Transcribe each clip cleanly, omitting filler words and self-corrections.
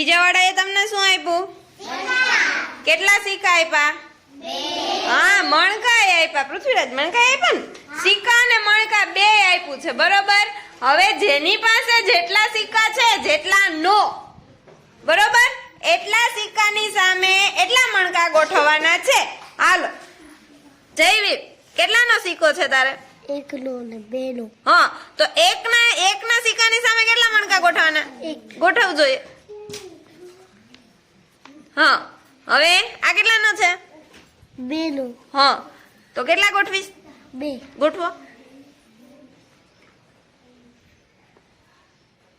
બીજા વાળાએ તમને શું આપ્યું? કેટલા સિક્કા આપ્યા? હા, મણકા આપ્યા. પૃથ્વીરાજ મણકા આપ્યા ને? સિક્કા અને મણકા બે આપ્યું છે, બરોબર. હવે જેની પાસે જેટલા સિક્કા છે, જેટલા નો, બરોબર, એટલા સિક્કાની સામે એટલા મણકા ગોઠવવાના છે. હાલો જયવીર, કેટલાનો સિક્કો છે તારે? 1 નો ને 2 નો. હા, તો એકના સિક્કાની સામે કેટલા મણકા ગોઠવવાના? ગોઠવવું જોઈએ. હા, હવે આ કેટલાનો છે? 2 નો. હા, તો કેટલા ગોઠવીશ? 2. ગોઠવો.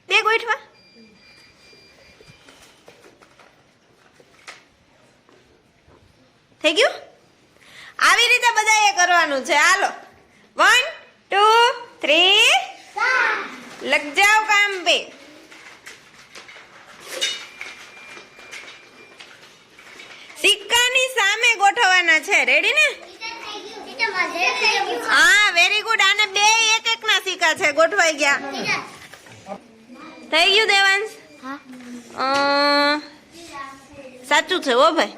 2 ગોઠવા. થઈ ગયું? આવી રીતે બધાએ કરવાનું છે. હાલો 1 2 3 લગ જાઓ કામ पे. સિક્કાની સામે ગોઠવવાના છે. રેડી ને? હા, વેરી ગુડ. આને બે એક એક ના સિક્કા છે, ગોઠવાઈ ગયા. થઈ ગયું દેવાંશ? હા. સાચું છે હો ભાઈ.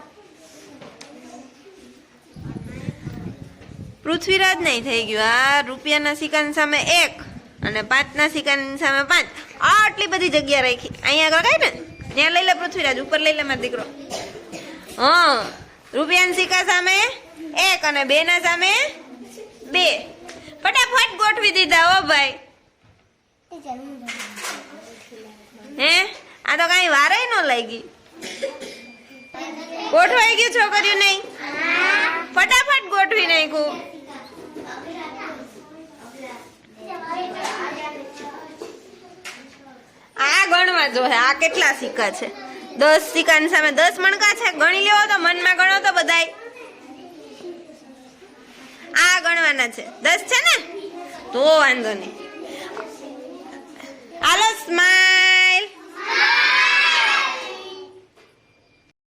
પૃથ્વીરાજ નહીં થઈ ગયું. આ રૂપિયાના સિક્કાની સામે 1 અને 5 ના સિક્કાની સામે 5. આટલી બધી જગ્યા રાખી. અહીંયા આગળ કઈ ને ત્યાં લઈ લે પૃથ્વીરાજ, ઉપર લઈ લે મારો દીકરો. હા, રૂપિયાના સિક્કા સામે 1 અને 2 ના સામે 2. ફટાફટ ગોઠવી દીધા હો ભાઈ. હે, આ તો કઈ વારે ન લાગી. ગોઠવાઈ ગયું છોકરીઓ? નહીં, ફટાફટ ગોઠવી નાખ્યું. આ ગણવા જો, આ કેટલા સિક્કા છે? 10 સિક્કાની સામે 10 મણકા છે. ગણી લેવો તો, મનમાં ગણો તો બધાય. આ ગણવાના છે. 10 છે ને? તો વાંધો નહીં.